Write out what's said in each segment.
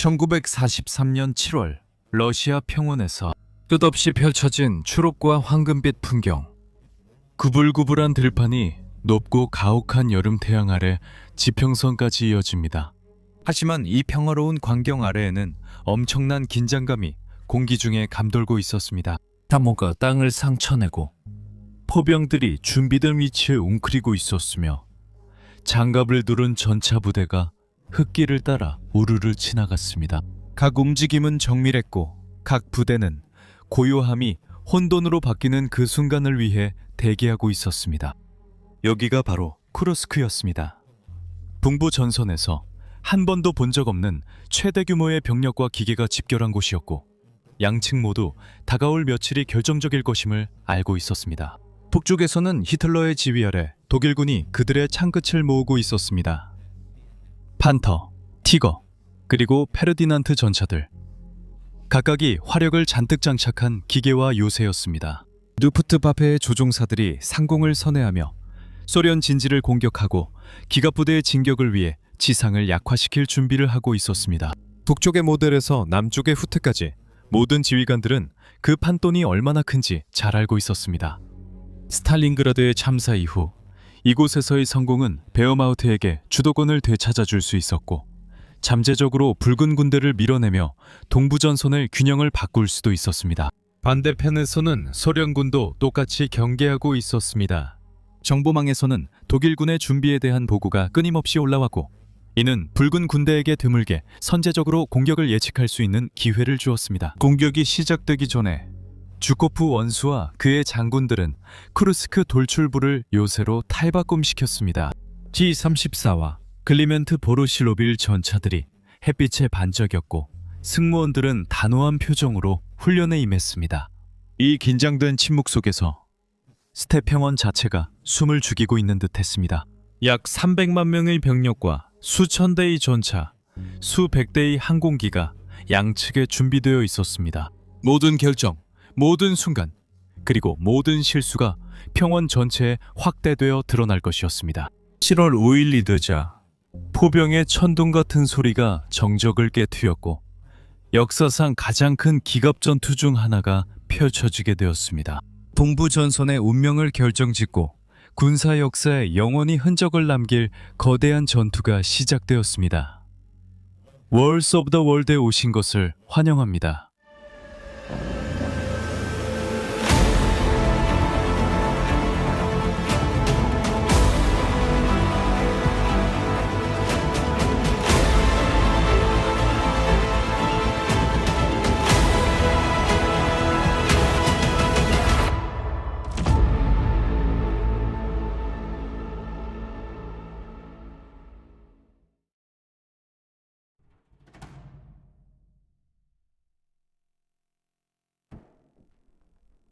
1943년 7월 러시아 평원에서 끝없이 펼쳐진 초록과 황금빛 풍경. 구불구불한 들판이 높고 가혹한 여름 태양 아래 지평선까지 이어집니다. 하지만 이 평화로운 광경 아래에는 엄청난 긴장감이 공기 중에 감돌고 있었습니다. 다모가 땅을 상쳐내고 포병들이 준비된 위치에 웅크리고 있었으며 장갑을 두른 전차 부대가 흙길을 따라 우르르 지나갔습니다. 각 움직임은 정밀했고 각 부대는 고요함이 혼돈으로 바뀌는 그 순간을 위해 대기하고 있었습니다. 여기가 바로 쿠르스크였습니다. 북부 전선에서 한 번도 본 적 없는 최대 규모의 병력과 기계가 집결한 곳이었고 양측 모두 다가올 며칠이 결정적일 것임을 알고 있었습니다. 북쪽에서는 히틀러의 지휘 아래 독일군이 그들의 창끝을 모으고 있었습니다. 판터, 티거, 그리고 페르디난트 전차들. 각각이 화력을 잔뜩 장착한 기계와 요새였습니다. 루프트바페의 조종사들이 상공을 선회하며 소련 진지를 공격하고 기갑부대의 진격을 위해 지상을 약화시킬 준비를 하고 있었습니다. 북쪽의 모델에서 남쪽의 후트까지 모든 지휘관들은 그 판돈이 얼마나 큰지 잘 알고 있었습니다. 스탈린그라드의 참사 이후 이곳에서의 성공은 베어마우트에게 주도권을 되찾아줄 수 있었고 잠재적으로 붉은 군대를 밀어내며 동부전선의 균형을 바꿀 수도 있었습니다. 반대편에서는 소련군도 똑같이 경계하고 있었습니다. 정보망에서는 독일군의 준비에 대한 보고가 끊임없이 올라왔고 이는 붉은 군대에게 드물게 선제적으로 공격을 예측할 수 있는 기회를 주었습니다. 공격이 시작되기 전에 주코프 원수와 그의 장군들은 쿠르스크 돌출부를 요새로 탈바꿈시켰습니다. T-34와 클리멘트 보르실로빌 전차들이 햇빛에 반짝였고 승무원들은 단호한 표정으로 훈련에 임했습니다. 이 긴장된 침묵 속에서 스테평원 자체가 숨을 죽이고 있는 듯했습니다. 약 300만 명의 병력과 수천 대의 전차, 수백 대의 항공기가 양측에 준비되어 있었습니다. 모든 결정, 모든 순간, 그리고 모든 실수가 평원 전체에 확대되어 드러날 것이었습니다. 7월 5일이 되자 포병의 천둥 같은 소리가 정적을 깨트렸고 역사상 가장 큰 기갑 전투 중 하나가 펼쳐지게 되었습니다. 동부 전선의 운명을 결정짓고 군사 역사에 영원히 흔적을 남길 거대한 전투가 시작되었습니다. 월스 오브 더 월드에 오신 것을 환영합니다.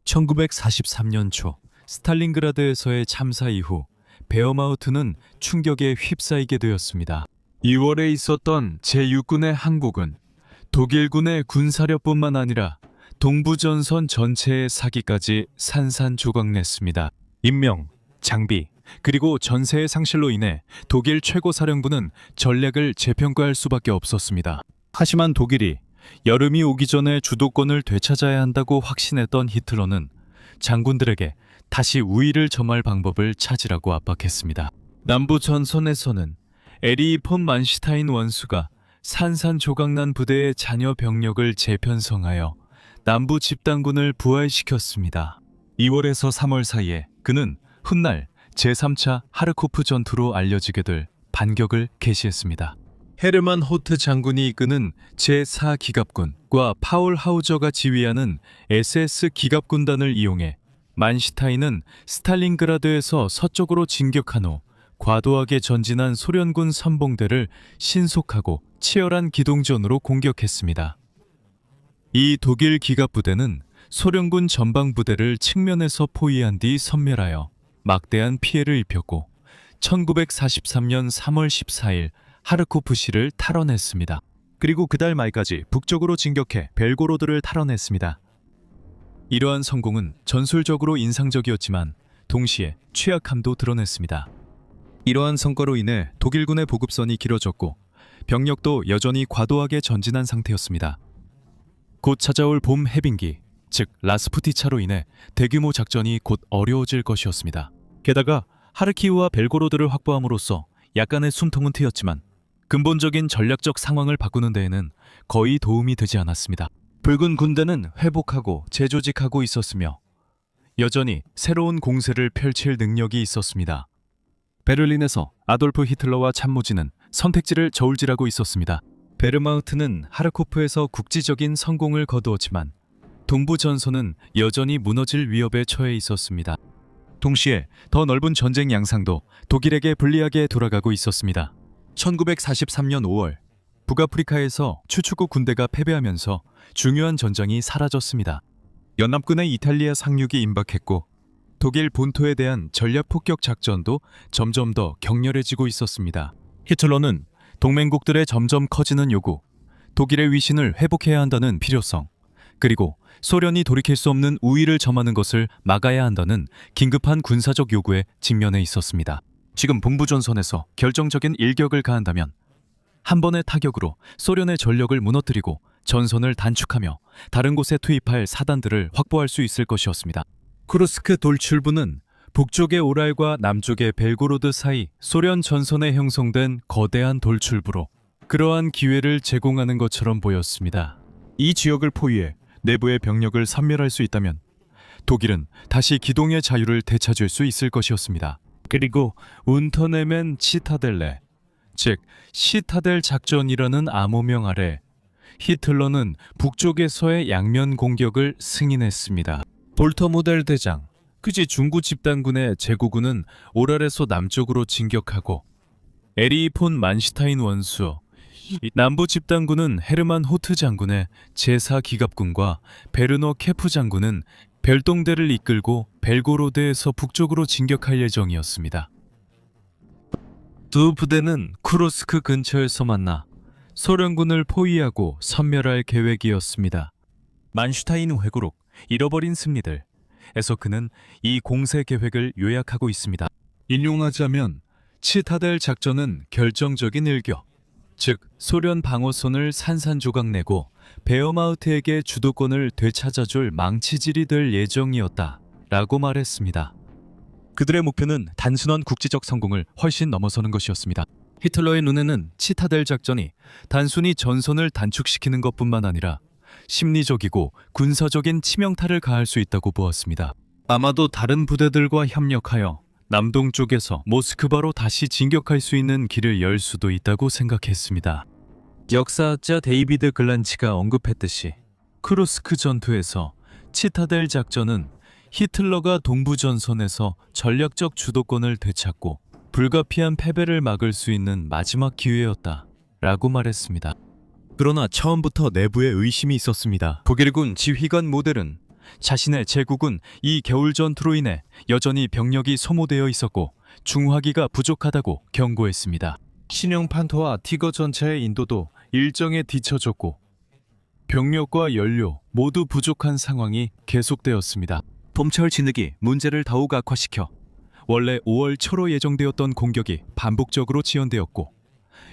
(1943년) 초 스탈린그라드에서의 참사 이후 베어마우트는 충격에 휩싸이게 되었습니다. 2월에 있었던 제6군의 항복은 독일군의 군사력뿐만 아니라 동부전선 전체의 사기까지 산산조각냈습니다. 인명, 장비, 그리고 전세의 상실로 인해 독일 최고사령부는 전략을 재평가할 수밖에 없었습니다. 하지만 독일이 여름이 오기 전에 주도권을 되찾아야 한다고 확신했던 히틀러는 장군들에게 다시 우위를 점할 방법을 찾으라고 압박했습니다. 남부 전선에서는 에리 폰 만시타인 원수가 산산조각난 부대의 잔여 병력을 재편성하여 남부 집단군을 부활시켰습니다. 2월에서 3월 사이에 그는 훗날 제3차 하르코프 전투로 알려지게 될 반격을 개시했습니다. 헤르만 호트 장군이 이끄는 제4기갑군과 파울 하우저가 지휘하는 SS 기갑군단을 이용해 만시타인은 스탈린그라드에서 서쪽으로 진격한 후 과도하게 전진한 소련군 선봉대를 신속하고 치열한 기동전으로 공격했습니다. 이 독일 기갑부대는 소련군 전방부대를 측면에서 포위한 뒤 섬멸하여 막대한 피해를 입혔고 1943년 3월 14일 하르코프시를 탈환했습니다. 그리고 그달 말까지 북쪽으로 진격해 벨고로드를 탈환했습니다. 이러한 성공은 전술적으로 인상적이었지만 동시에 취약함도 드러냈습니다. 이러한 성과로 인해 독일군의 보급선이 길어졌고 병력도 여전히 과도하게 전진한 상태였습니다. 곧 찾아올 봄 해빙기, 즉 라스푸티차로 인해 대규모 작전이 곧 어려워질 것이었습니다. 게다가 하르키우와 벨고로드를 확보함으로써 약간의 숨통은 트였지만 근본적인 전략적 상황을 바꾸는 데에는 거의 도움이 되지 않았습니다. 붉은 군대는 회복하고 재조직하고 있었으며 여전히 새로운 공세를 펼칠 능력이 있었습니다. 베를린에서 아돌프 히틀러와 참모진은 선택지를 저울질하고 있었습니다. 베르마우트는 하르코프에서 국지적인 성공을 거두었지만 동부 전선은 여전히 무너질 위협에 처해 있었습니다. 동시에 더 넓은 전쟁 양상도 독일에게 불리하게 돌아가고 있었습니다. 1943년 5월 북아프리카에서 추축국 군대가 패배하면서 중요한 전장이 사라졌습니다. 연합군의 이탈리아 상륙이 임박했고 독일 본토에 대한 전략 폭격 작전도 점점 더 격렬해지고 있었습니다. 히틀러는 동맹국들의 점점 커지는 요구, 독일의 위신을 회복해야 한다는 필요성, 그리고 소련이 돌이킬 수 없는 우위를 점하는 것을 막아야 한다는 긴급한 군사적 요구에 직면해 있었습니다. 지금 동부전선에서 결정적인 일격을 가한다면 한 번의 타격으로 소련의 전력을 무너뜨리고 전선을 단축하며 다른 곳에 투입할 사단들을 확보할 수 있을 것이었습니다. 쿠르스크 돌출부는 북쪽의 오랄과 남쪽의 벨고로드 사이 소련 전선에 형성된 거대한 돌출부로 그러한 기회를 제공하는 것처럼 보였습니다. 이 지역을 포위해 내부의 병력을 섬멸할 수 있다면 독일은 다시 기동의 자유를 되찾을 수 있을 것이었습니다. 그리고 운터네멘 치타델레, 즉 시타델 작전이라는 암호명 아래 히틀러는 북쪽에서의 양면 공격을 승인했습니다. 볼터모델 대장, 그지 중구 집단군의 제구군은 오랄에서 남쪽으로 진격하고 에리 폰 만시타인 원수, 남부 집단군은 헤르만 호트 장군의 제4기갑군과 베르너 케프 장군은 별동대를 이끌고 벨고로드에서 북쪽으로 진격할 예정이었습니다. 두 부대는 쿠르스크 근처에서 만나 소련군을 포위하고 섬멸할 계획이었습니다. 만슈타인 회고록 잃어버린 승리들에서 그는 이 공세 계획을 요약하고 있습니다. 인용하자면 치타델 작전은 결정적인 일격, 즉 소련 방어선을 산산조각 내고 베어마우트에게 주도권을 되찾아줄 망치질이 될 예정이었다 라고 말했습니다. 그들의 목표는 단순한 국지적 성공을 훨씬 넘어서는 것이었습니다. 히틀러의 눈에는 치타델 작전이 단순히 전선을 단축시키는 것뿐만 아니라 심리적이고 군사적인 치명타를 가할 수 있다고 보았습니다. 아마도 다른 부대들과 협력하여 남동쪽에서 모스크바로 다시 진격할 수 있는 길을 열 수도 있다고 생각했습니다. 역사학자 데이비드 글란치가 언급했듯이 쿠르스크 전투에서 치타델 작전은 히틀러가 동부 전선에서 전략적 주도권을 되찾고 불가피한 패배를 막을 수 있는 마지막 기회였다 라고 말했습니다. 그러나 처음부터 내부에 의심이 있었습니다. 독일군 지휘관 모델은 자신의 제국은 이 겨울 전투로 인해 여전히 병력이 소모되어 있었고 중화기가 부족하다고 경고했습니다. 신형 판터와 티거 전차의 인도도 일정에 뒤처졌고 병력과 연료 모두 부족한 상황이 계속되었습니다. 봄철 진흙이 문제를 더욱 악화시켜 원래 5월 초로 예정되었던 공격이 반복적으로 지연되었고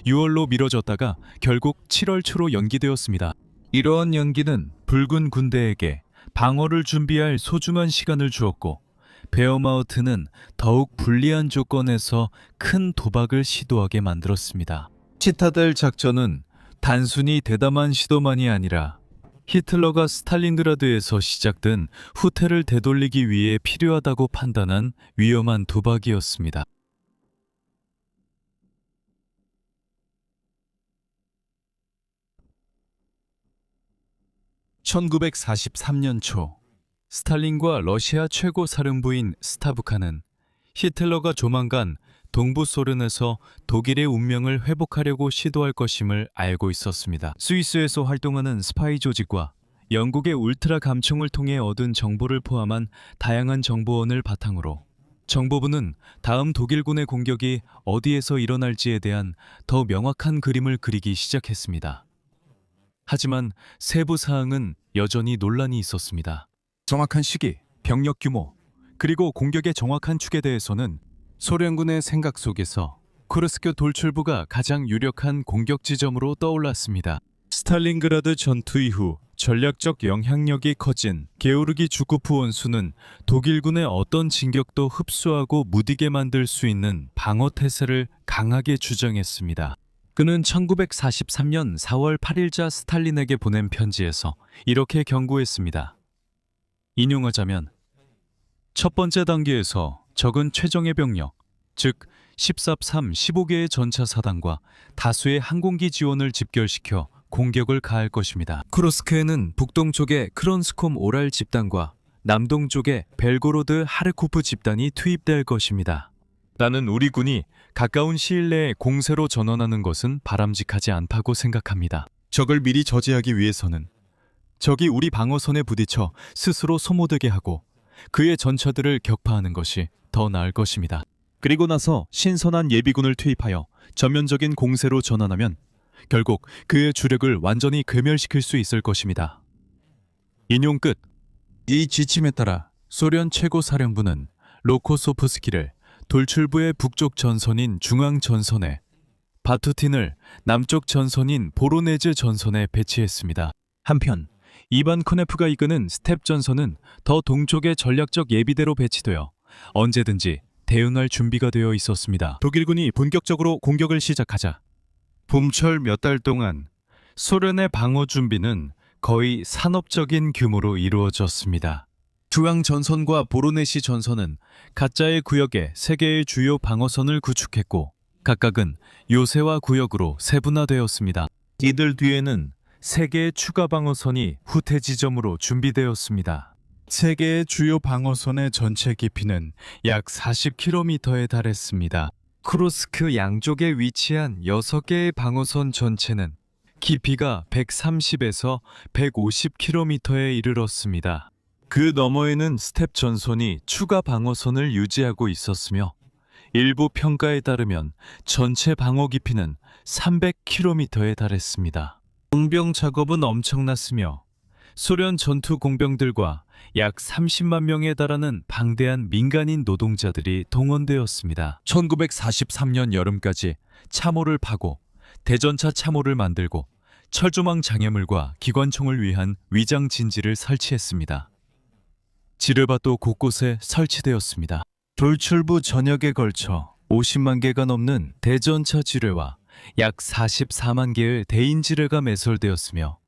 6월로 미뤄졌다가 결국 7월 초로 연기되었습니다. 이러한 연기는 붉은 군대에게 방어를 준비할 소중한 시간을 주었고 베어마우트는 더욱 불리한 조건에서 큰 도박을 시도하게 만들었습니다. 치타델 작전은 단순히 대담한 시도만이 아니라 히틀러가 스탈린그라드에서 시작된 후퇴를 되돌리기 위해 필요하다고 판단한 위험한 도박이었습니다. (1943년) 초 스탈린과 러시아 최고 사령부인 스타부카는 히틀러가 조만간 동부 소련에서 독일의 운명을 회복하려고 시도할 것임을 알고 있었습니다. 스위스에서 활동하는 스파이 조직과 영국의 울트라 감청을 통해 얻은 정보를 포함한 다양한 정보원을 바탕으로 정보부는 다음 독일군의 공격이 어디에서 일어날지에 대한 더 명확한 그림을 그리기 시작했습니다. 하지만 세부 사항은 여전히 논란이 있었습니다. 정확한 시기, 병력 규모, 그리고 공격의 정확한 축에 대해서는 소련군의 생각 속에서 쿠르스크 돌출부가 가장 유력한 공격 지점으로 떠올랐습니다. 스탈린그라드 전투 이후 전략적 영향력이 커진 게오르기 주코프 원수는 독일군의 어떤 진격도 흡수하고 무디게 만들 수 있는 방어 태세를 강하게 주장했습니다. 그는 1943년 4월 8일자 스탈린에게 보낸 편지에서 이렇게 경고했습니다. 인용하자면 첫 번째 단계에서 적은 최정예 병력, 즉 14-3 15개의 전차 사단과 다수의 항공기 지원을 집결시켜 공격을 가할 것입니다. 쿠르스크에는 북동쪽의 크론스콤 오랄 집단과 남동쪽의 벨고로드 하르코프 집단이 투입될 것입니다. 나는 우리 군이 가까운 시일 내에 공세로 전환하는 것은 바람직하지 않다고 생각합니다. 적을 미리 저지하기 위해서는 적이 우리 방어선에 부딪혀 스스로 소모되게 하고 그의 전차들을 격파하는 것이 더 나을 것입니다. 그리고 나서 신선한 예비군을 투입하여 전면적인 공세로 전환하면 결국 그의 주력을 완전히 괴멸시킬 수 있을 것입니다. 인용 끝. 이 지침에 따라 소련 최고사령부는 로코소프스키를 돌출부의 북쪽 전선인 중앙 전선에, 바투틴을 남쪽 전선인 보로네즈 전선에 배치했습니다. 한편 이반 코네프가 이끄는 스텝 전선은 더 동쪽의 전략적 예비대로 배치되어 언제든지 대응할 준비가 되어 있었습니다. 독일군이 본격적으로 공격을 시작하자 봄철 몇 달 동안 소련의 방어 준비는 거의 산업적인 규모로 이루어졌습니다. 중앙 전선과 보로네시 전선은 가짜의 구역에 3개의 주요 방어선을 구축했고 각각은 요새화 구역으로 세분화되었습니다. 이들 뒤에는 3개의 추가 방어선이 후퇴 지점으로 준비되었습니다. 3개의 주요 방어선의 전체 깊이는 약 40km에 달했습니다. 쿠르스크 양쪽에 위치한 6개의 방어선 전체는 깊이가 130에서 150km에 이르렀습니다. 그 너머에는 스텝 전선이 추가 방어선을 유지하고 있었으며 일부 평가에 따르면 전체 방어 깊이는 300km에 달했습니다. 공병 작업은 엄청났으며 소련 전투 공병들과 약 30만 명에 달하는 방대한 민간인 노동자들이 동원되었습니다. 1943년 여름까지 참호를 파고 대전차 참호를 만들고 철조망 장애물과 기관총을 위한 위장 진지를 설치했습니다. 지뢰밭도 곳곳에 설치되었습니다. 돌출부 전역에 걸쳐 50만 개가 넘는 대전차 지뢰와 약 44만 개의 대인 지뢰가 매설되었으며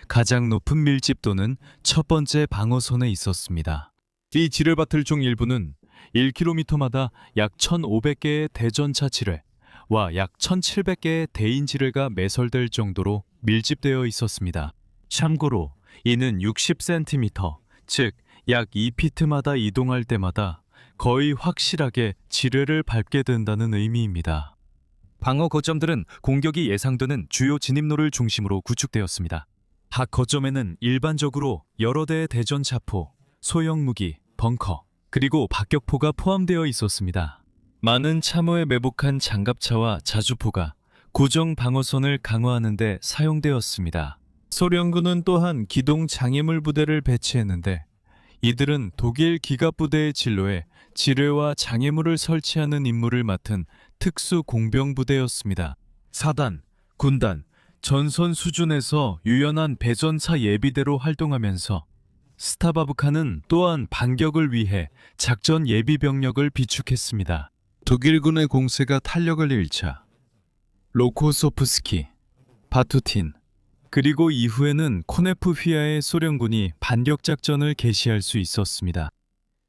가장 높은 밀집도는 첫 번째 방어선에 있었습니다. 이 지뢰밭을 중 일부는 1km마다 약 1,500개의 대전차 지뢰와 약 1,700개의 대인 지뢰가 매설될 정도로 밀집되어 있었습니다. 참고로 이는 60cm, 즉 약 2피트마다 이동할 때마다 거의 확실하게 지뢰를 밟게 된다는 의미입니다. 방어 거점들은 공격이 예상되는 주요 진입로를 중심으로 구축되었습니다. 각 거점에는 일반적으로 여러 대의 대전차포, 소형 무기, 벙커, 그리고 박격포가 포함되어 있었습니다. 많은 참호에 매복한 장갑차와 자주포가 고정 방어선을 강화하는 데 사용되었습니다. 소련군은 또한 기동 장애물 부대를 배치했는데 이들은 독일 기갑부대의 진로에 지뢰와 장애물을 설치하는 임무를 맡은 특수 공병부대였습니다. 사단, 군단, 전선 수준에서 유연한 배전차 예비대로 활동하면서 스타바브카는 또한 반격을 위해 작전 예비 병력을 비축했습니다. 독일군의 공세가 탄력을 잃자 로코소프스키, 바투틴, 그리고 이후에는 코네프 휘하의 소련군이 반격 작전을 개시할 수 있었습니다.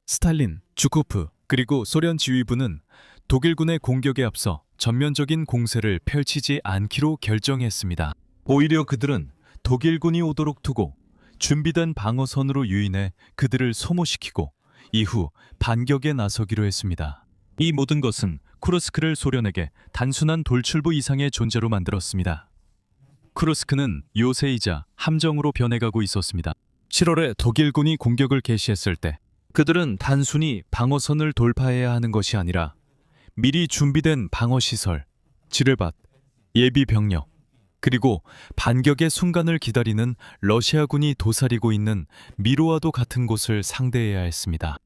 스탈린, 주코프, 그리고 소련 지휘부는 독일군의 공격에 앞서 전면적인 공세를 펼치지 않기로 결정했습니다. 오히려 그들은 독일군이 오도록 두고 준비된 방어선으로 유인해 그들을 소모시키고 이후 반격에 나서기로 했습니다. 이 모든 것은 쿠르스크를 소련에게 단순한 돌출부 이상의 존재로 만들었습니다. 쿠르스크는 요새이자 함정으로 변해가고 있었습니다. 7월에 독일군이 공격을 개시했을 때 그들은 단순히 방어선을 돌파해야 하는 것이 아니라 미리 준비된 방어시설, 지뢰밭, 예비 병력, 그리고 반격의 순간을 기다리는 러시아군이 도사리고 있는 미로와도 같은 곳을 상대해야 했습니다.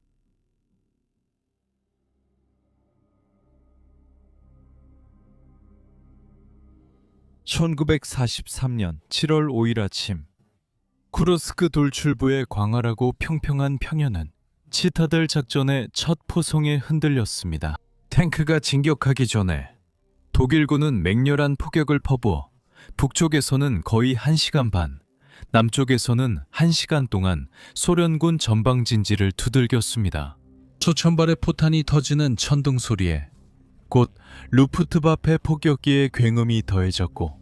1943년 7월 5일 아침, 쿠르스크 돌출부의 광활하고 평평한 평야는 치타델 작전의 첫 포성에 흔들렸습니다. 탱크가 진격하기 전에 독일군은 맹렬한 포격을 퍼부어 북쪽에서는 거의 1시간 반, 남쪽에서는 1시간 동안 소련군 전방진지를 두들겼습니다. 수천 발의 포탄이 터지는 천둥 소리에 곧 루프트바페 폭격기의 굉음이 더해졌고,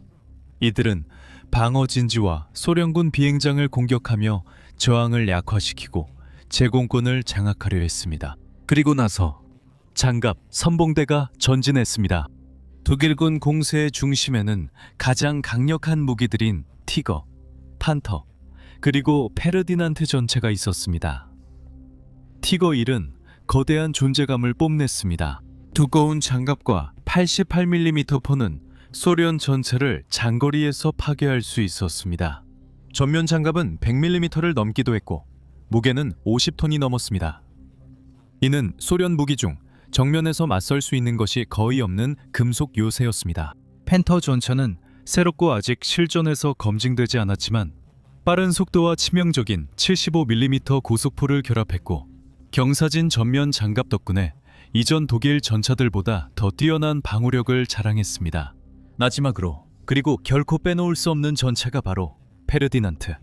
이들은 방어진지와 소련군 비행장을 공격하며 저항을 약화시키고 제공권을 장악하려 했습니다. 그리고 나서 장갑, 선봉대가 전진했습니다. 독일군 공세의 중심에는 가장 강력한 무기들인 티거, 판터, 그리고 페르디난트 전차가 있었습니다. 티거 1은 거대한 존재감을 뽐냈습니다. 두꺼운 장갑과 88mm 포는 소련 전차를 장거리에서 파괴할 수 있었습니다. 전면 장갑은 100mm를 넘기도 했고 무게는 50톤이 넘었습니다. 이는 소련 무기 중 정면에서 맞설 수 있는 것이 거의 없는 금속 요새였습니다. 펜터 전차는 새롭고 아직 실전에서 검증되지 않았지만 빠른 속도와 치명적인 75mm 고속포를 결합했고, 경사진 전면 장갑 덕분에 이전 독일 전차들보다 더 뛰어난 방어력을 자랑했습니다. 마지막으로, 그리고 결코 빼놓을 수 없는 전차가 바로 페르디난트.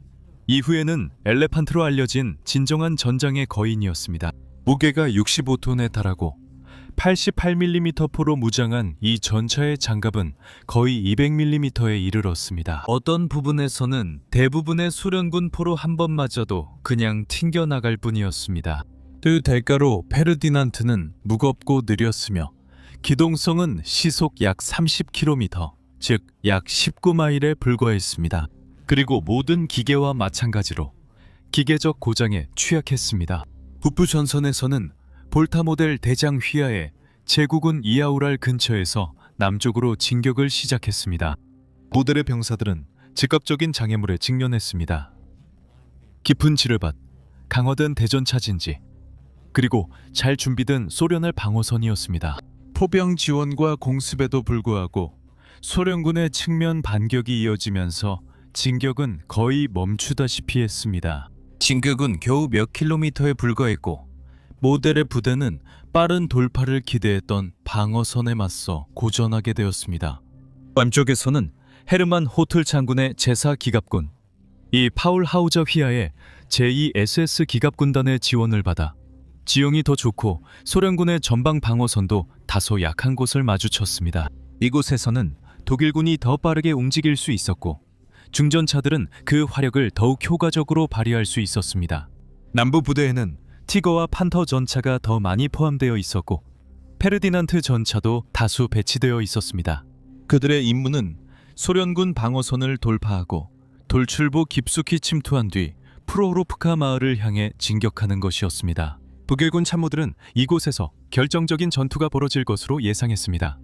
이후에는 엘레판트로 알려진 진정한 전장의 거인이었습니다. 무게가 65톤에 달하고 88mm 포로 무장한 이 전차의 장갑은 거의 200mm에 이르렀습니다. 어떤 부분에서는 대부분의 소련군 포로 한 번 맞아도 그냥 튕겨나갈 뿐이었습니다. 그 대가로 페르디난트는 무겁고 느렸으며 기동성은 시속 약 30km, 즉 약 19마일에 불과했습니다. 그리고 모든 기계와 마찬가지로 기계적 고장에 취약했습니다. 북부 전선에서는 볼타 모델 대장 휘하의 제국군 이아우랄 근처에서 남쪽으로 진격을 시작했습니다. 모델의 병사들은 즉각적인 장애물에 직면했습니다. 깊은 지뢰밭, 강화된 대전차 진지, 그리고 잘 준비된 소련의 방어선이었습니다. 포병 지원과 공습에도 불구하고 소련군의 측면 반격이 이어지면서 진격은 거의 멈추다시피 했습니다. 진격은 겨우 몇 킬로미터에 불과했고, 모델의 부대는 빠른 돌파를 기대했던 방어선에 맞서 고전하게 되었습니다. 남쪽에서는 헤르만 호틀 장군의 제4기갑군, 이 파울 하우저 휘하의 제2SS 기갑군단의 지원을 받아 지형이 더 좋고 소련군의 전방 방어선도 다소 약한 곳을 마주쳤습니다. 이곳에서는 독일군이 더 빠르게 움직일 수 있었고 중전차들은 그 화력을 더욱 효과적으로 발휘할 수 있었습니다. 남부 부대에는 티거와 판터 전차가 더 많이 포함되어 있었고 페르디난트 전차도 다수 배치되어 있었습니다. 그들의 임무는 소련군 방어선을 돌파하고 돌출부 깊숙이 침투한 뒤 프로호로프카 마을을 향해 진격하는 것이었습니다. 북일군 참모들은 이곳에서 결정적인 전투가 벌어질 것으로 예상했습니다.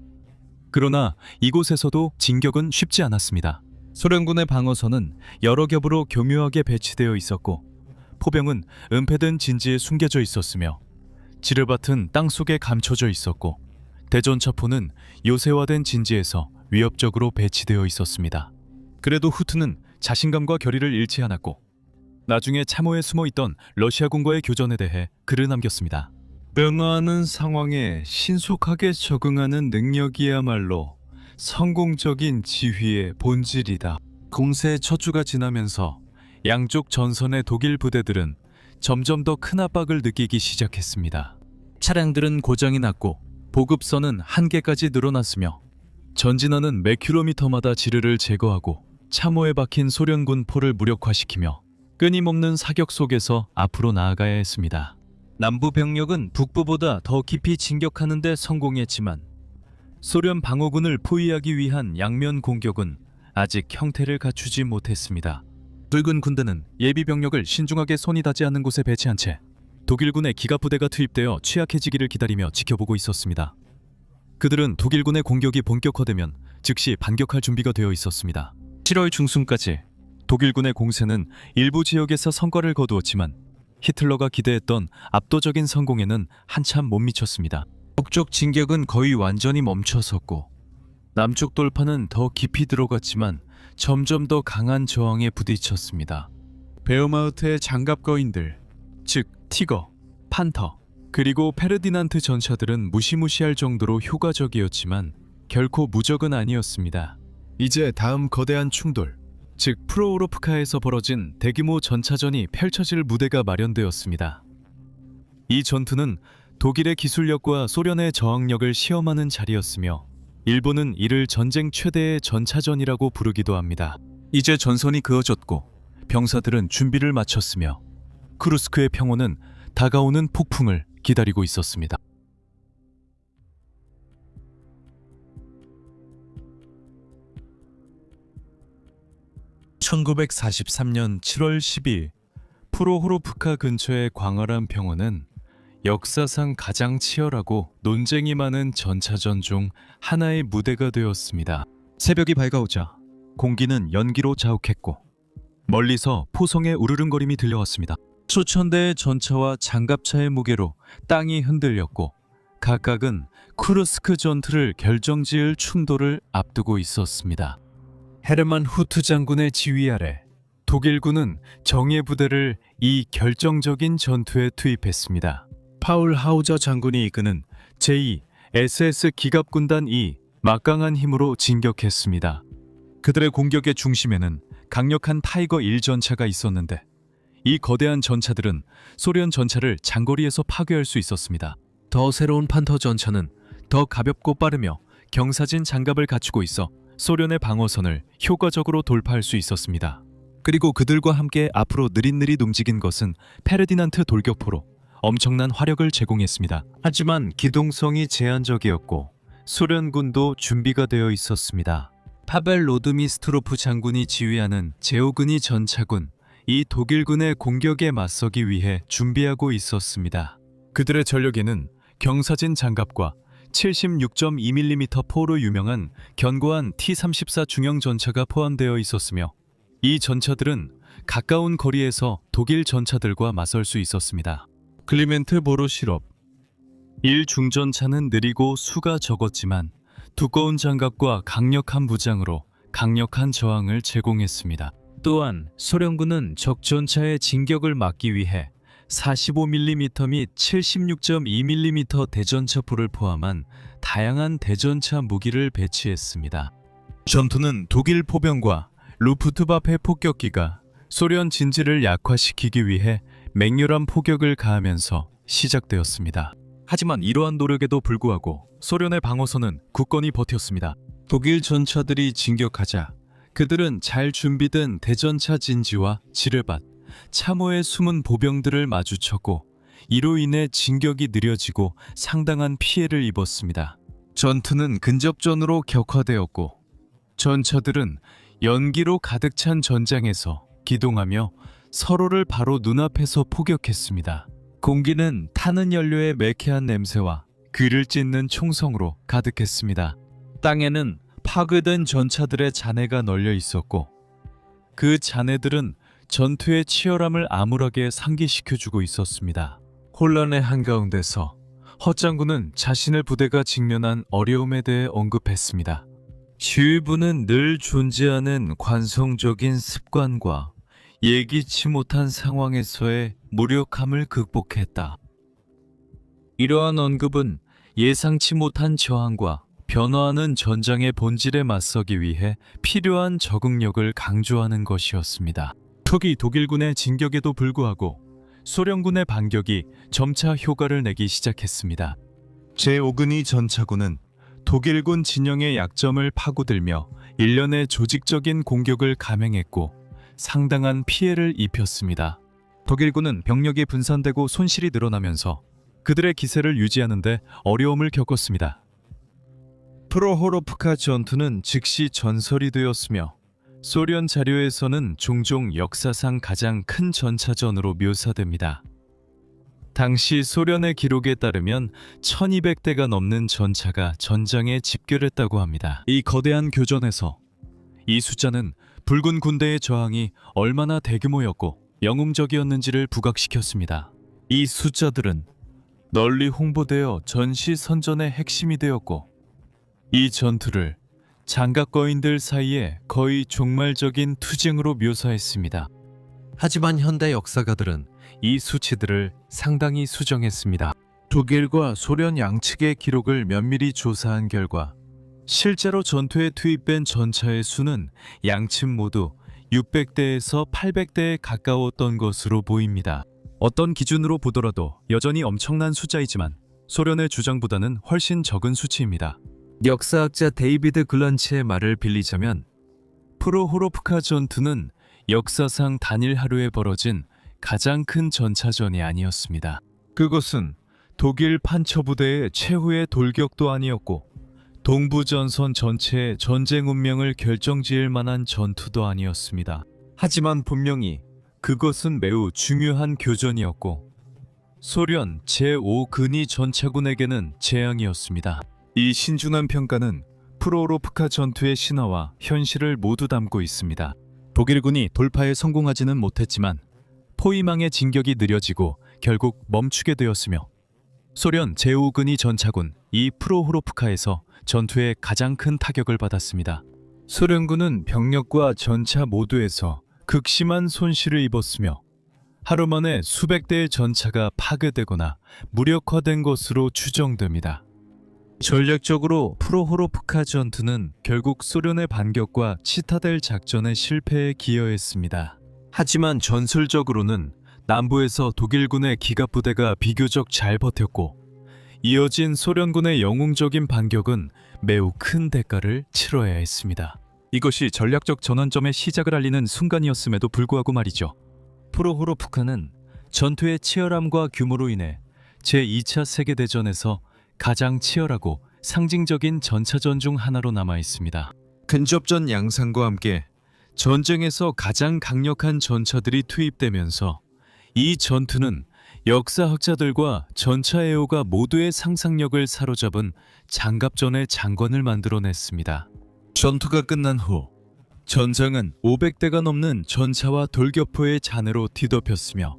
그러나 이곳에서도 진격은 쉽지 않았습니다. 소련군의 방어선은 여러 겹으로 교묘하게 배치되어 있었고 포병은 은폐된 진지에 숨겨져 있었으며 지르밭은 땅속에 감춰져 있었고 대전차포는 요새화된 진지에서 위협적으로 배치되어 있었습니다. 그래도 후트는 자신감과 결의를 잃지 않았고 나중에 참호에 숨어있던 러시아군과의 교전에 대해 글을 남겼습니다. 변화하는 상황에 신속하게 적응하는 능력이야말로 성공적인 지휘의 본질이다. 공세의 첫 주가 지나면서 양쪽 전선의 독일 부대들은 점점 더 큰 압박을 느끼기 시작했습니다. 차량들은 고장이 났고 보급선은 한계까지 늘어났으며 전진하는 몇 킬로미터마다 지르를 제거하고 참호에 박힌 소련군 포를 무력화시키며 끊임없는 사격 속에서 앞으로 나아가야 했습니다. 남부 병력은 북부보다 더 깊이 진격하는 데 성공했지만 소련 방어군을 포위하기 위한 양면 공격은 아직 형태를 갖추지 못했습니다. 붉은 군대는 예비 병력을 신중하게 손이 닿지 않는 곳에 배치한 채 독일군의 기갑부대가 투입되어 취약해지기를 기다리며 지켜보고 있었습니다. 그들은 독일군의 공격이 본격화되면 즉시 반격할 준비가 되어 있었습니다. 7월 중순까지 독일군의 공세는 일부 지역에서 성과를 거두었지만 히틀러가 기대했던 압도적인 성공에는 한참 못 미쳤습니다. 북쪽 진격은 거의 완전히 멈춰섰고 남쪽 돌파는 더 깊이 들어갔지만 점점 더 강한 저항에 부딪혔습니다. 베어마우트의 장갑 거인들, 즉 티거, 판터, 그리고 페르디난트 전차들은 무시무시할 정도로 효과적이었지만 결코 무적은 아니었습니다. 이제 다음 거대한 충돌, 즉 프로호로프카에서 벌어진 대규모 전차전이 펼쳐질 무대가 마련되었습니다. 이 전투는 독일의 기술력과 소련의 저항력을 시험하는 자리였으며 일본은 이를 전쟁 최대의 전차전이라고 부르기도 합니다. 이제 전선이 그어졌고 병사들은 준비를 마쳤으며 쿠르스크의 평원은 다가오는 폭풍을 기다리고 있었습니다. (1943년 7월 10일) 프로호로프카 근처의 광활한 평원은 역사상 가장 치열하고 논쟁이 많은 전차전 중 하나의 무대가 되었습니다. 새벽이 밝아오자 공기는 연기로 자욱했고 멀리서 포성의 우르릉거림이 들려왔습니다. 수천 대의 전차와 장갑차의 무게로 땅이 흔들렸고 각각은 쿠르스크 전투를 결정지을 충돌을 앞두고 있었습니다. 헤르만 후트 장군의 지휘 아래 독일군은 정예 부대를 이 결정적인 전투에 투입했습니다. 파울 하우저 장군이 이끄는 제2SS 기갑군단 2 막강한 힘으로 진격했습니다. 그들의 공격의 중심에는 강력한 타이거 1 전차가 있었는데 이 거대한 전차들은 소련 전차를 장거리에서 파괴할 수 있었습니다. 더 새로운 판터 전차는 더 가볍고 빠르며 경사진 장갑을 갖추고 있어 소련의 방어선을 효과적으로 돌파할 수 있었습니다. 그리고 그들과 함께 앞으로 느릿느릿 움직인 것은 페르디난트 돌격포로 엄청난 화력을 제공했습니다. 하지만 기동성이 제한적이었고 소련군도 준비가 되어 있었습니다. 파벨 로드미스트로프 장군이 지휘하는 제오그니 전차군, 이 독일군의 공격에 맞서기 위해 준비하고 있었습니다. 그들의 전력에는 경사진 장갑과 76.2mm 포로 유명한 견고한 T-34 중형 전차가 포함되어 있었으며 이 전차들은 가까운 거리에서 독일 전차들과 맞설 수 있었습니다. 클리멘트 보로시롭 1중전차는 느리고 수가 적었지만 두꺼운 장갑과 강력한 무장으로 강력한 저항을 제공했습니다. 또한 소련군은 적 전차의 진격을 막기 위해 45mm 및 76.2mm 대전차포를 포함한 다양한 대전차 무기를 배치했습니다. 전투는 독일 포병과 루프트바페 폭격기가 소련 진지를 약화시키기 위해 맹렬한 포격을 가하면서 시작되었습니다. 하지만 이러한 노력에도 불구하고 소련의 방어선은 굳건히 버텼습니다. 독일 전차들이 진격하자 그들은 잘 준비된 대전차 진지와 지뢰밭, 참호의 숨은 보병들을 마주쳤고 이로 인해 진격이 느려지고 상당한 피해를 입었습니다. 전투는 근접전으로 격화되었고 전차들은 연기로 가득 찬 전장에서 기동하며 서로를 바로 눈앞에서 포격했습니다. 공기는 타는 연료의 매캐한 냄새와 귀를 찢는 총성으로 가득했습니다. 땅에는 파괴된 전차들의 잔해가 널려 있었고 그 잔해들은 전투의 치열함을 암울하게 상기시켜주고 있었습니다. 혼란의 한가운데서 허 장군은 자신의 부대가 직면한 어려움에 대해 언급했습니다. 지휘부는 늘 존재하는 관성적인 습관과 예기치 못한 상황에서의 무력함을 극복했다. 이러한 언급은 예상치 못한 저항과 변화하는 전장의 본질에 맞서기 위해 필요한 적응력을 강조하는 것이었습니다. 특히 독일군의 진격에도 불구하고 소련군의 반격이 점차 효과를 내기 시작했습니다. 제5근위 전차군은 독일군 진영의 약점을 파고들며 일련의 조직적인 공격을 감행했고 상당한 피해를 입혔습니다. 독일군은 병력이 분산되고 손실이 늘어나면서 그들의 기세를 유지하는 데 어려움을 겪었습니다. 프로호로프카 전투는 즉시 전설이 되었으며 소련 자료에서는 종종 역사상 가장 큰 전차전으로 묘사됩니다. 당시 소련의 기록에 따르면 1200대가 넘는 전차가 전장에 집결했다고 합니다. 이 거대한 교전에서 이 숫자는 붉은 군대의 저항이 얼마나 대규모였고 영웅적이었는지를 부각시켰습니다. 이 숫자들은 널리 홍보되어 전시 선전의 핵심이 되었고 이 전투를 장갑거인들 사이에 거의 종말적인 투쟁으로 묘사했습니다. 하지만 현대 역사가들은 이 수치들을 상당히 수정했습니다. 독일과 소련 양측의 기록을 면밀히 조사한 결과 실제로 전투에 투입된 전차의 수는 양측 모두 600대에서 800대에 가까웠던 것으로 보입니다. 어떤 기준으로 보더라도 여전히 엄청난 숫자이지만 소련의 주장보다는 훨씬 적은 수치입니다. 역사학자 데이비드 글란치의 말을 빌리자면 프로호로프카 전투는 역사상 단일 하루에 벌어진 가장 큰 전차전이 아니었습니다. 그것은 독일 판처부대의 최후의 돌격도 아니었고 동부전선 전체의 전쟁 운명을 결정지을 만한 전투도 아니었습니다. 하지만 분명히 그것은 매우 중요한 교전이었고 소련 제5근위 전차군에게는 재앙이었습니다. 이 신중한 평가는 프로호로프카 전투의 신화와 현실을 모두 담고 있습니다. 독일군이 돌파에 성공하지는 못했지만 포위망의 진격이 느려지고 결국 멈추게 되었으며 소련 제5근위 전차군 이 프로호로프카에서 전투에 가장 큰 타격을 받았습니다. 소련군은 병력과 전차 모두에서 극심한 손실을 입었으며 하루 만에 수백 대의 전차가 파괴되거나 무력화된 것으로 추정됩니다. 전략적으로 프로호로프카 전투는 결국 소련의 반격과 치타델 작전의 실패에 기여했습니다. 하지만 전술적으로는 남부에서 독일군의 기갑부대가 비교적 잘 버텼고 이어진 소련군의 영웅적인 반격은 매우 큰 대가를 치러야 했습니다. 이것이 전략적 전환점의 시작을 알리는 순간이었음에도 불구하고 말이죠. 프로호로프카는 전투의 치열함과 규모로 인해 제2차 세계대전에서 가장 치열하고 상징적인 전차전 중 하나로 남아 있습니다. 근접전 양상과 함께 전쟁에서 가장 강력한 전차들이 투입되면서 이 전투는 역사학자들과 전차 애호가 모두의 상상력을 사로잡은 장갑전의 장관을 만들어냈습니다. 전투가 끝난 후 전장은 500대가 넘는 전차와 돌격포의 잔해로 뒤덮였으며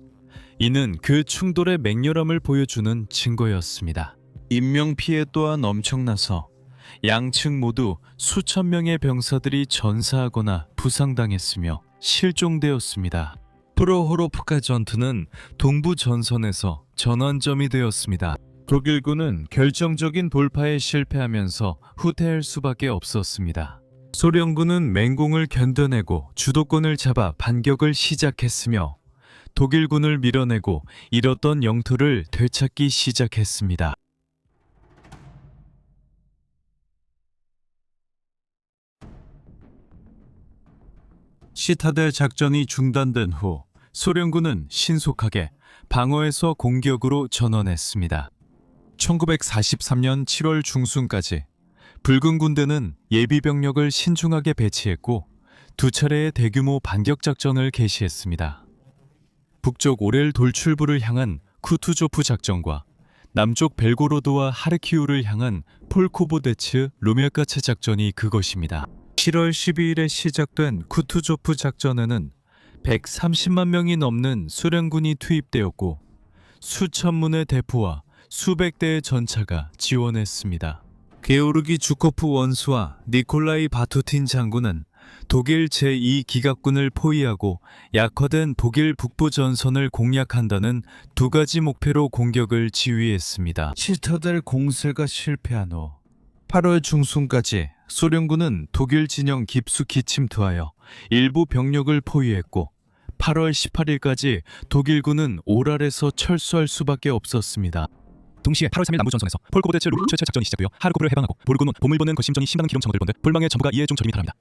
이는 그 충돌의 맹렬함을 보여주는 증거였습니다. 인명피해 또한 엄청나서 양측 모두 수천 명의 병사들이 전사하거나 부상당했으며 실종되었습니다. 프로호로프카 전투는 동부 전선에서 전환점이 되었습니다. 독일군은 결정적인 돌파에 실패하면서 후퇴할 수밖에 없었습니다. 소련군은 맹공을 견뎌내고 주도권을 잡아 반격을 시작했으며 독일군을 밀어내고 잃었던 영토를 되찾기 시작했습니다. 시타델 작전이 중단된 후 소련군은 신속하게 방어에서 공격으로 전환했습니다. 1943년 7월 중순까지 붉은 군대는 예비병력을 신중하게 배치했고 두 차례의 대규모 반격 작전을 개시했습니다. 북쪽 오렐 돌출부를 향한 쿠투조프 작전과 남쪽 벨고로드와 하르키우를 향한 폴코보데츠 루멜카체 작전이 그것입니다. 7월 12일에 시작된 쿠투조프 작전에는 130만 명이 넘는 소련군이 투입되었고 수천 문의 대포와 수백 대의 전차가 지원했습니다. 게오르기 주코프 원수와 니콜라이 바투틴 장군은 독일 제2기갑군을 포위하고 약화된 독일 북부 전선을 공략한다는 두 가지 목표로 공격을 지휘했습니다. 시타델 공세가 실패한 후 8월 중순까지 소련군은 독일 진영 깊숙이 침투하여 일부 병력을 포위했고 8월 18일까지 독일군은 오랄에서 철수할 수밖에 없었습니다. 동시에 8월 3일 남부전선에서 폴코보데츠 루체체 작전이 시작되어 하르코프를 해방하고 보르군은 봄을 보는 거심전이 심당한 기름 청어들 본데 불망의 전부가 이에 좀 절임이 달합니다.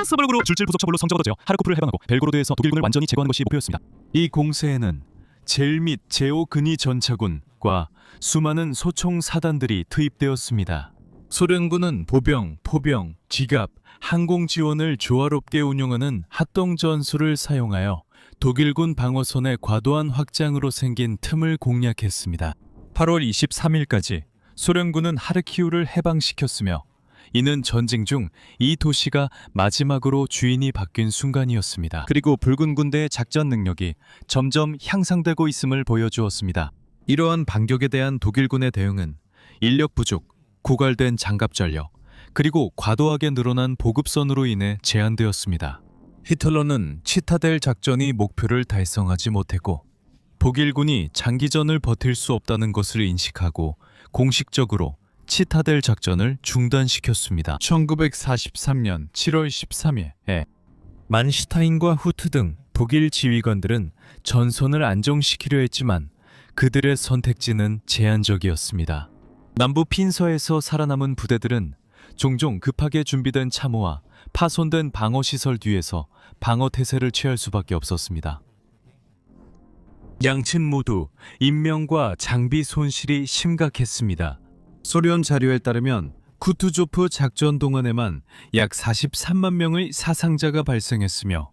스벌그로 줄질 부속처벌로 성적을 얻어 하르코프를 해방하고 벨고로드에서 독일군을 완전히 제거하는 것이 목표였습니다. 이 공세에는 제1 및 제5근위 전차군과 수많은 소총 사단들이 투입되었습니다. 소련군은 보병, 포병, 지갑, 항공 지원을 조화롭게 운용하는 합동 전술을 사용하여 독일군 방어선의 과도한 확장으로 생긴 틈을 공략했습니다. 8월 23일까지 소련군은 하르키우를 해방시켰으며 이는 전쟁 중 이 도시가 마지막으로 주인이 바뀐 순간이었습니다. 그리고 붉은 군대의 작전 능력이 점점 향상되고 있음을 보여주었습니다. 이러한 반격에 대한 독일군의 대응은 인력 부족, 고갈된 장갑 전력, 그리고 과도하게 늘어난 보급선으로 인해 제한되었습니다. 히틀러는 치타델 작전이 목표를 달성하지 못했고 독일군이 장기전을 버틸 수 없다는 것을 인식하고 공식적으로 치타델 작전을 중단시켰습니다. 1943년 7월 13일에 만슈타인과 후트 등 독일 지휘관들은 전선을 안정시키려 했지만 그들의 선택지는 제한적이었습니다. 남부 핀서에서 살아남은 부대들은 종종 급하게 준비된 참호와 파손된 방어시설 뒤에서 방어 태세를 취할 수밖에 없었습니다. 양측 모두 인명과 장비 손실이 심각했습니다. 소련 자료에 따르면 쿠투조프 작전 동안에만 약 43만 명의 사상자가 발생했으며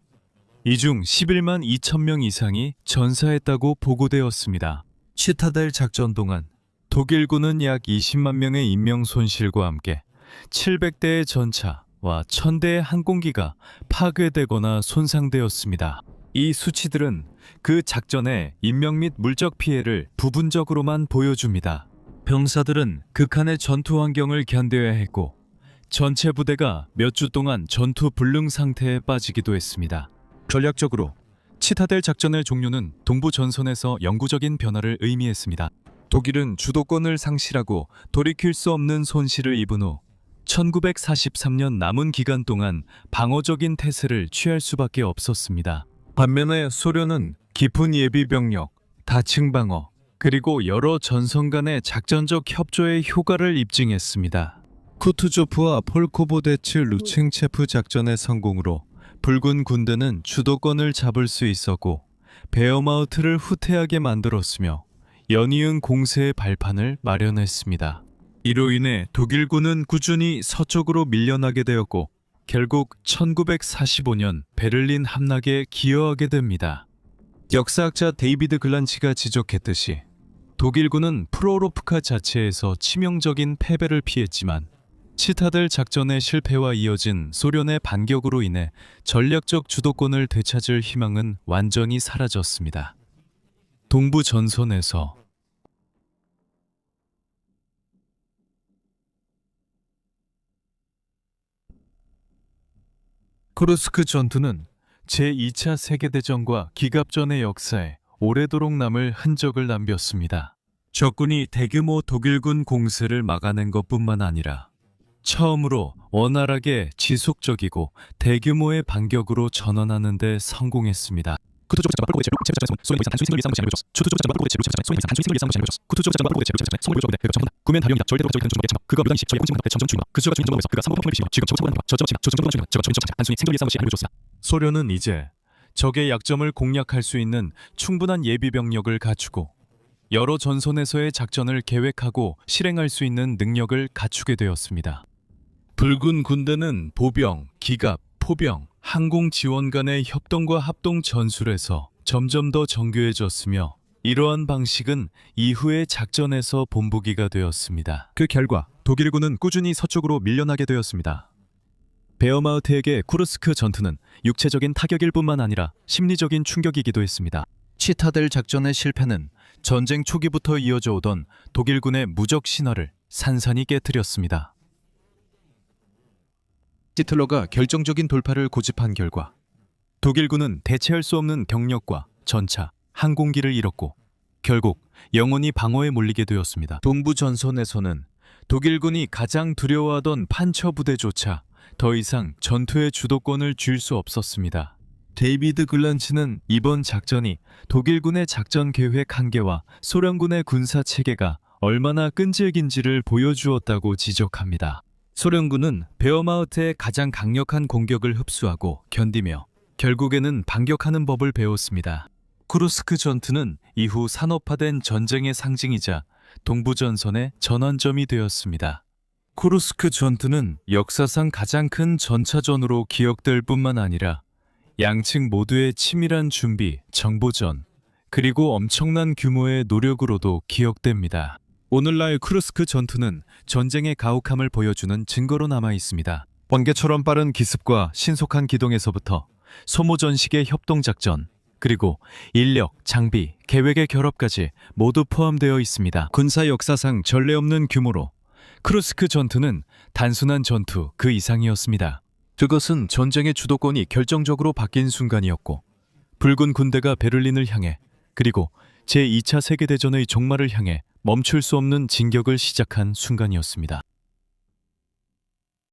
이 중 11만 2천 명 이상이 전사했다고 보고되었습니다. 치타델 작전 동안 독일군은 약 20만 명의 인명 손실과 함께 700대의 전차와 1000대의 항공기가 파괴되거나 손상되었습니다. 이 수치들은 그 작전의 인명 및 물적 피해를 부분적으로만 보여줍니다. 병사들은 극한의 전투 환경을 견뎌야 했고 전체 부대가 몇 주 동안 전투 불능 상태에 빠지기도 했습니다. 전략적으로 치타델 작전의 종료는 동부 전선에서 영구적인 변화를 의미했습니다. 독일은 주도권을 상실하고 돌이킬 수 없는 손실을 입은 후 1943년 남은 기간 동안 방어적인 태세를 취할 수밖에 없었습니다. 반면에 소련은 깊은 예비 병력, 다층 방어, 그리고 여러 전선 간의 작전적 협조의 효과를 입증했습니다. 쿠투조프와 폴코보데츠 루칭체프 작전의 성공으로 붉은 군대는 주도권을 잡을 수 있었고 베어마우트를 후퇴하게 만들었으며 연이은 공세의 발판을 마련했습니다. 이로 인해 독일군은 꾸준히 서쪽으로 밀려나게 되었고 결국 1945년 베를린 함락에 기여하게 됩니다. 역사학자 데이비드 글란치가 지적했듯이 독일군은 프로로프카 자체에서 치명적인 패배를 피했지만 치타델 작전의 실패와 이어진 소련의 반격으로 인해 전략적 주도권을 되찾을 희망은 완전히 사라졌습니다. 동부 전선에서 쿠르스크 전투는 제2차 세계대전과 기갑전의 역사에 오래도록 남을 흔적을 남겼습니다. 적군이 대규모 독일군 공세를 막아낸 것뿐만 아니라 처음으로 원활하게 지속적이고 대규모의 반격으로 전환하는 데 성공했습니다. 소련은 이제 적의 약점을 공략할 수 있는 충분한 예비 병력을 갖추고 여러 전선에서의 작전을 계획하고 실행할 수 있는 능력을 갖추게 되었습니다. 붉은 군대는 보병, 기갑, 포병, 항공 지원 간의 협동과 합동 전술에서 점점 더 정교해졌으며 이러한 방식은 이후의 작전에서 본보기가 되었습니다. 그 결과 독일군은 꾸준히 서쪽으로 밀려나게 되었습니다. 베어마우트에게 쿠르스크 전투는 육체적인 타격일 뿐만 아니라 심리적인 충격이기도 했습니다. 치타델 작전의 실패는 전쟁 초기부터 이어져 오던 독일군의 무적 신화를 산산이 깨뜨렸습니다. 히틀러가 결정적인 돌파를 고집한 결과 독일군은 대체할 수 없는 병력과 전차, 항공기를 잃었고 결국 영원히 방어에 몰리게 되었습니다. 동부 전선에서는 독일군이 가장 두려워하던 판처 부대조차 더 이상 전투의 주도권을 쥘 수 없었습니다. 데이비드 글란치는 이번 작전이 독일군의 작전 계획 한계와 소련군의 군사 체계가 얼마나 끈질긴지를 보여주었다고 지적합니다. 소련군은 베어마우트의 가장 강력한 공격을 흡수하고 견디며 결국에는 반격하는 법을 배웠습니다. 쿠르스크 전투는 이후 산업화된 전쟁의 상징이자 동부전선의 전환점이 되었습니다. 쿠르스크 전투는 역사상 가장 큰 전차전으로 기억될 뿐만 아니라 양측 모두의 치밀한 준비, 정보전, 그리고 엄청난 규모의 노력으로도 기억됩니다. 오늘날 쿠르스크 전투는 전쟁의 가혹함을 보여주는 증거로 남아 있습니다. 번개처럼 빠른 기습과 신속한 기동에서부터 소모전식의 협동작전, 그리고 인력, 장비, 계획의 결합까지 모두 포함되어 있습니다. 군사 역사상 전례 없는 규모로 크루스크 전투는 단순한 전투 그 이상이었습니다. 그것은 전쟁의 주도권이 결정적으로 바뀐 순간이었고 붉은 군대가 베를린을 향해 그리고 제2차 세계대전의 종말을 향해 멈출 수 없는 진격을 시작한 순간이었습니다.